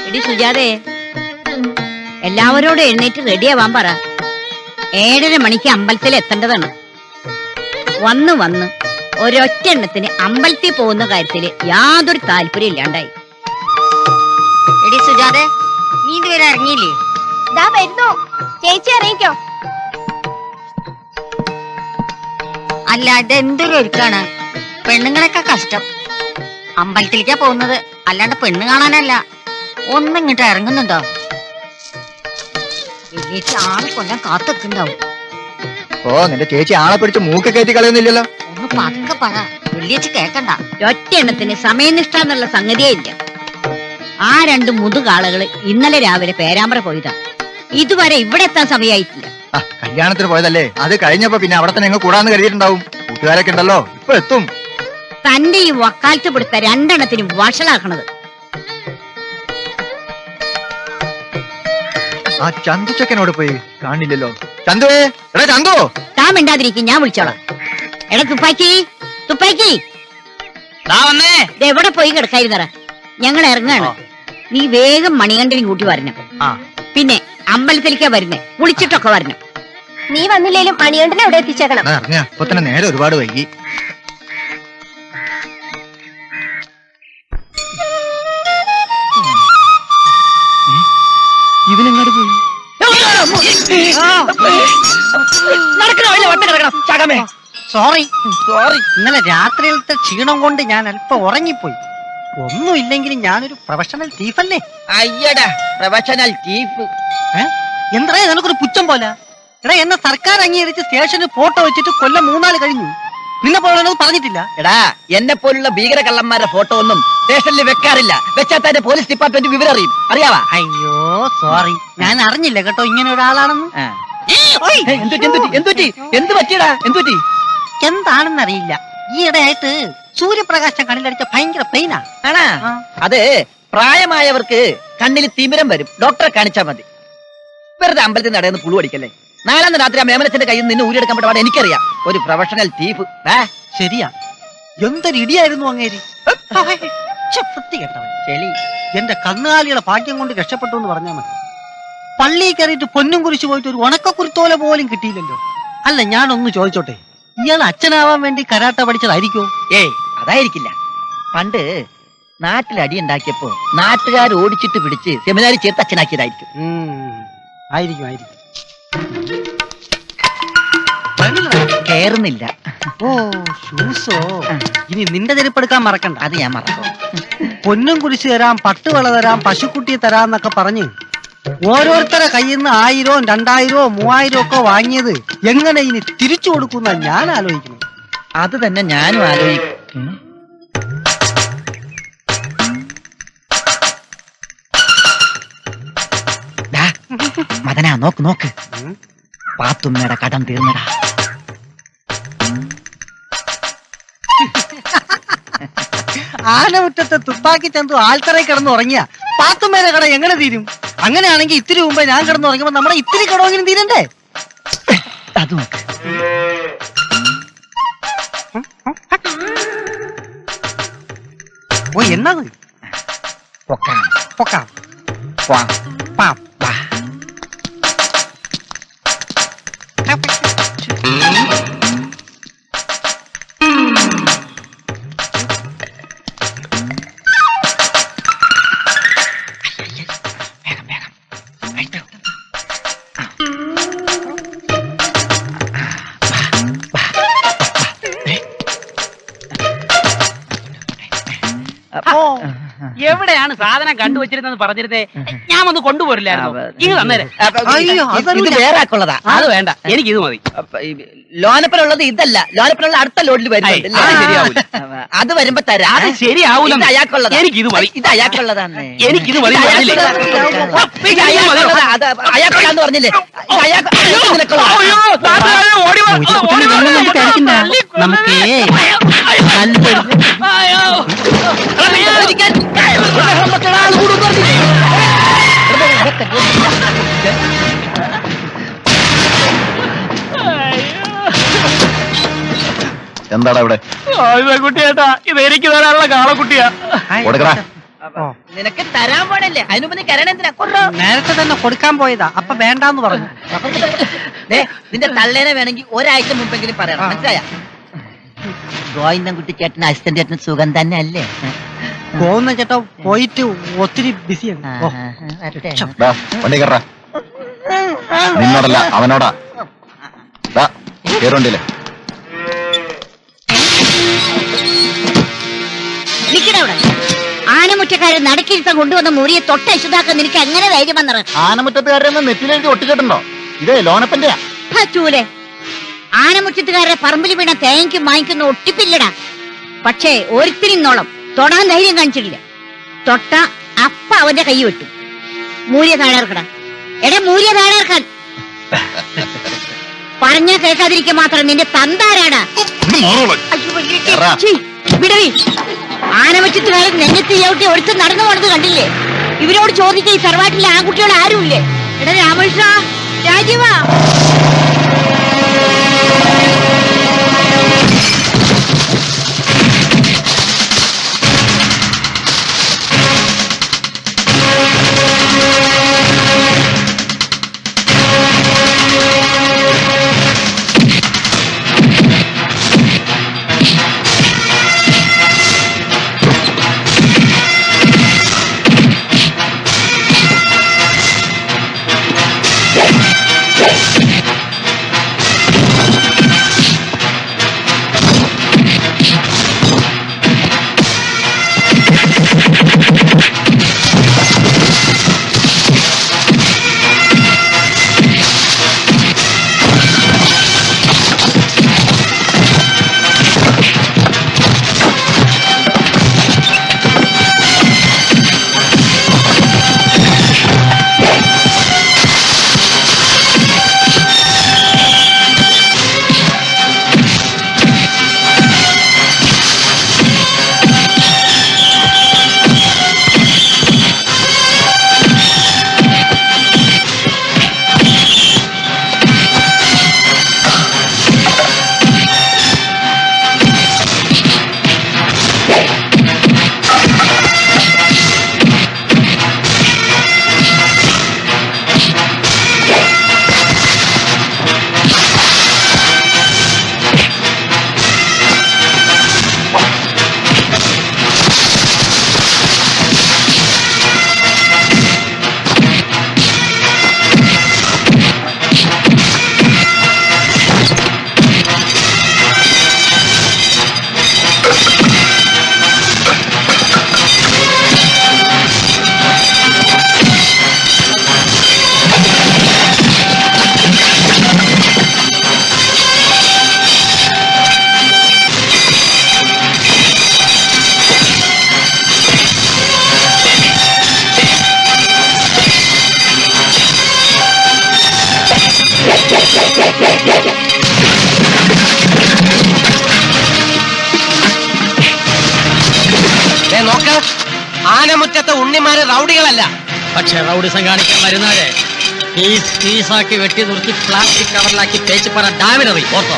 എടി സുജാതേ, എല്ലാവരോടും എഴുന്നേറ്റ് റെഡിയാവാൻ പറ. 7:30 മണിക്ക് അമ്പലത്തിൽ എത്തേണ്ടതാണ്. വന്ന് ഒരൊറ്റ എണ്ണത്തിന് അമ്പലത്തിൽ പോകുന്ന കാര്യത്തില് യാതൊരു താല്പര്യം ഇല്ലാണ്ടായി. എടി സുജാതെ, നീ ഇതുവരെ ഇറങ്ങിയില്ലേ? ദാ വരുന്നു. ചേച്ചി ഇറങ്ങിക്കോ. അല്ല, ഇതെന്തൊരു ഒരുക്കാണ്. പെണ്ണുങ്ങളൊക്കെ കഷ്ടം. അമ്പലത്തിലേക്കാ പോകുന്നത്, അല്ലാണ്ട് പെണ്ണ് കാണാനല്ല. ഒന്നിങ്ങോട്ട് ഇറങ്ങുന്നുണ്ടോ? ചേച്ചി ആളെ കൊല്ലാൻ കാത്തുണ്ടാവും. ഓ, നിന്റെ ചേച്ചി ആളെ പിടിച്ച് മൂക്ക് കയറ്റി കളയുന്നില്ലല്ലോ. ഒന്ന് പതുക്കെ പറ, വെള്ളിയേച്ച് കേക്കണ്ട. ഒറ്റ എണ്ണത്തിന് സമയനിഷ്ഠ എന്നുള്ള സംഗതിയേ ഇല്ല. ആ 2 മുതുകാളകള് ഇന്നലെ രാവിലെ പേരാമ്പ്ര പോയതാ. ഇതുവരെ ഇവിടെ എത്താൻ സമയമായിട്ടില്ല. കല്യാണത്തിന് പോയതല്ലേ, അത് കഴിഞ്ഞപ്പോ പിന്നെ അവിടെ തന്നെ എങ്ങ് കൂടാന്ന് കരുതിയിട്ടുണ്ടാവും. കൂട്ടുകാരൊക്കെ ഉണ്ടല്ലോ, ഇപ്പൊ എത്തും. തന്റെ ഈ വക്കാലത്ത് പിടുത്ത 2 എണ്ണത്തിനും വഷളാക്കണത്. ആ ചന്തുച്ചക്കനോട് പോയി കാണില്ലല്ലോ. ചന്തുവേ, എടാ ചന്തു. താൻ മിണ്ടാതിരിക്കും, ഞാൻ വിളിച്ചോളാം. എടാ തുപ്പാക്കി, എവിടെ പോയി കിടക്കായിരുന്നറ? ഞങ്ങൾ ഇറങ്ങാണ്. നീ വേഗം മണികണ്ഠനും കൂട്ടി വരണം. പിന്നെ അമ്പലത്തിലേക്കാ വരുന്നേ, വിളിച്ചിട്ടൊക്കെ വരണം. നീ വന്നില്ലേലും മണികണ്ഠനെ അവിടെ എത്തിച്ചേക്കണം. ഇപ്പൊ തന്നെ നേരെ ഒരുപാട് വൈകി. ഇവനെങ്ങോട്ട് പോയി? സോറി ഇന്നലെ രാത്രിയിലത്തെ ക്ഷീണം കൊണ്ട് ഞാൻ അല്പം ഉറങ്ങിപ്പോയി. ഒന്നുമില്ലെങ്കിലും ഞാനൊരു പ്രൊഫഷണൽ തീഫല്ലേ. അയ്യടാ, പ്രൊഫഷണൽ തീഫ്. എന്താ നിനക്കൊരു പുച്ഛം പോലെ? എടാ, എന്നെ സർക്കാർ അംഗീകരിച്ച് സ്റ്റേഷനിൽ ഫോട്ടോ വെച്ചിട്ട് കൊല്ലം 3 നാൾ കഴിഞ്ഞു. നിന്നെ പോലെ പറഞ്ഞിട്ടില്ല. എടാ, എന്നെ പോലുള്ള ഭീകര കള്ളന്മാരുടെ ഫോട്ടോ ഒന്നും സ്റ്റേഷനിൽ വെക്കാറില്ല. വെച്ചാൽ തന്നെ പോലീസ് ഡിപ്പാർട്ട്മെന്റ് വിവരം അറിയും. അറിയാവാ? അയ്യോ സോറി, ഞാൻ അറിഞ്ഞില്ല കേട്ടോ ഇങ്ങനെ ഒരാളാണെന്ന്. എന്ത് പറ്റിയടാ? എന്തുപറ്റി? എന്താണെന്നറിയില്ല, ഈയിടെയായിട്ട് സൂര്യപ്രകാശം കണ്ണിലടിച്ച ഭയങ്കര പെയിനാ. ആണാ? അത് പ്രായമായവർക്ക് കണ്ണിൽ തിമിരം വരും. ഡോക്ടറെ കാണിച്ചാൽ മതി. വെറുതെ അമ്പലത്തിൽ നടന്ന് പുളു അടിക്കല്ലേ. 4 രാത്രി ആ മേമനത്തിന്റെ കയ്യിൽ നിന്ന് ഊരിയെടുക്കാൻ പറ്റുവാടെ എനിക്കറിയാം. ഒരു പ്രൊഫഷണൽ തീഫ്. ശരിയാ, എന്തൊരു ഇടിയായിരുന്നു അങ്ങേരി. വൃത്തി കേട്ടവൻ ചെളി. എന്റെ കന്നുകാലികളെ ഭാഗ്യം കൊണ്ട് രക്ഷപ്പെട്ടു എന്ന് പറഞ്ഞാൽ മതി. പള്ളി കയറിയിട്ട് പൊന്നും കുരിശു പോയിട്ട് ഒരു ഉണക്കക്കുരുത്തോല പോലും കിട്ടിയില്ലല്ലോ. അല്ല, ഞാനൊന്ന് ചോദിച്ചോട്ടെ, ഇയാൾ അച്ഛനാവാൻ വേണ്ടി കരാട്ട പഠിച്ചതായിരിക്കോ? ഏയ്, അതായിരിക്കില്ല. പണ്ട് നാട്ടിൽ അടിയുണ്ടാക്കിയപ്പോ നാട്ടുകാർ ഓടിച്ചിട്ട് പിടിച്ച് സെമിനാരി ചേർത്ത് അച്ഛനാക്കിയതായിരിക്കും. ആയിരിക്കും ആയിരിക്കും. കേറുന്നില്ല. ഓ, ഷൂസോ. ഇനി നിന്റെ ചെരുപ്പെടുക്കാൻ മറക്കണ്ട. അത് ഞാൻ മറക്കും. പൊന്നും കുരിശ് തരാം, പട്ടുവള തരാം, പശുക്കുട്ടിയെ തരാം എന്നൊക്കെ പറഞ്ഞ് ഓരോരുത്തരെ കയ്യിൽ നിന്ന് 1000, 2000, 3000 ഒക്കെ വാങ്ങിയത് എങ്ങനെ ഇനി തിരിച്ചു കൊടുക്കുന്ന ഞാൻ ആലോചിക്കുന്നു. അത് തന്നെ ഞാനും ആലോചിക്കും. മദനാ, നോക്ക് പാത്തുമ്മയുടെ കടം തീർന്നടാ. ആനമുറ്റത്തെ തുപ്പാക്കി ചന്തു ആൽത്തറയിൽ കിടന്ന് ഉറങ്ങിയ പാത്തുമ്മേടെ കട എങ്ങനെ തീരും? അങ്ങനെയാണെങ്കിൽ ഇത്തിരി മുമ്പേ ഞാൻ കിടന്ന് ഉറങ്ങുമ്പോ നമ്മുടെ ഇത്തിരി കടമെങ്കിലും തീരണ്ടേ? അത് നോക്ക്. ഓ, എന്നത് പൊക്കാം പൊക്കാം. പാം. പാം. എവിടെയാണ് സാധനം കണ്ടുവച്ചിരുന്നെന്ന് പറഞ്ഞിരുന്നേ? ഞാൻ വന്ന് കൊണ്ടുപോരില്ലായിരുന്നു. ഇത് തന്നേരെ. ഇത് വേറെ ആക്കുള്ളതാ. അത് വേണ്ട, എനിക്ക് ഇത് മതി. ലോനപ്പനുള്ളത് ഇതല്ല, ലോനപ്പനുള്ള അടുത്ത ലോഡിൽ വരുന്നുണ്ട്. അത് വരുമ്പോ തരാം. അത് ശരിയാവൂല. അയാൾക്കുള്ളതാ. എനിക്ക് ഇത് മതി. ഇത് അയാൾക്കുള്ളതാണ്. എനിക്കിത് മതി. അയാൾക്കുള്ളതെന്ന് പറഞ്ഞില്ലേ? നമുക്ക് എന്താടാ ഇവിടെ? കുട്ടിയേട്ടാ, ഇത് എനിക്ക് തരാനുള്ള കാളക്കുട്ടിയാ. ഓ. നിനക്ക് തരാൻ പോണല്ലേ അതിനുമ്പ് നീ കരണ എന്തിനാ കൊറോ നേരത്തെ തന്നെ കൊടുക്കാൻ പോയതാ അപ്പൊ വേണ്ടാന്ന് പറഞ്ഞു. നിന്റെ തള്ളേനെ വേണമെങ്കിൽ ഒരാഴ്ച മുമ്പെങ്കിലും പറയണം, മനസ്സിലായ? ഗോവിന്ദൻകുട്ടി ചേട്ടന് അസിസ്റ്റന്റ് ചേട്ടന് സുഖം തന്നെ അല്ലേ? പോകുന്ന ചേട്ടാ പോയിട്ട് ഒത്തിരി ബിസിയാണ്. ഓ, ദാ, വണ്ടി കയറാ. നിന്നോടല്ല അവനോടാ. കേറുണ്ടില്ലേ? നിക്കടവിടെ. ആനമുറ്റക്കാരൻ നടക്കിരുത്തം കൊണ്ടുവന്ന മുറിയെ തൊട്ട അശുദ്ധാക്കാൻ നിനക്ക് എങ്ങനെ ധൈര്യം വന്നത്? ആനമുറ്റത്തുകാരനെ നെറ്റിലെഴുതി ഒട്ടിച്ചിട്ടുണ്ടോ? ഇതേ ലോനപ്പന്റെയാ. ചൂലെ, ആനമുറ്റത്തുകാരുടെ പറമ്പിൽ വീണ തേങ്ങയ്ക്കും വാങ്ങിക്കുന്ന ഒട്ടിപ്പില്ലടാ. പക്ഷേ ഒരുത്തിരിന്നോളം തൊടാൻ ധൈര്യം കാണിച്ചിട്ടില്ല. തൊട്ട അപ്പ അവന്റെ കൈ വെട്ടും. മൂല്യ താഴേർക്കടാ. എടാ മൂല്യ താഴേർക്കാൻ. പറഞ്ഞാ കേൾക്കാതിരിക്കാൻ മാത്രം നിന്റെ തന്താരാടാ. വിടവി. ആനമുറ്റത്തുകാരൻ നെഞ്ഞത്ത് ചവിട്ടി ഒരുത്ത് നടന്നു പോണത് കണ്ടില്ലേ? ഇവരോട് ചോദിക്കുക ഈ തറവാട്ടിലെ ആൺകുട്ടികൾ ആരുമില്ലേ? എടാ രാമകൃഷ്ണ, രാജീവാ. നോക്ക, ആനമുറ്റത്തെ ഉണ്ണിമാര് റൗഡികളല്ല. പക്ഷെ റൗഡിസം കാണിക്കാൻ മരുന്നാരെ പീസാക്കി വെട്ടി നുറുക്കി പ്ലാസ്റ്റിക് കവറിലാക്കി തേച്ച് പറ ഡാമിനറി ഓർത്തോ.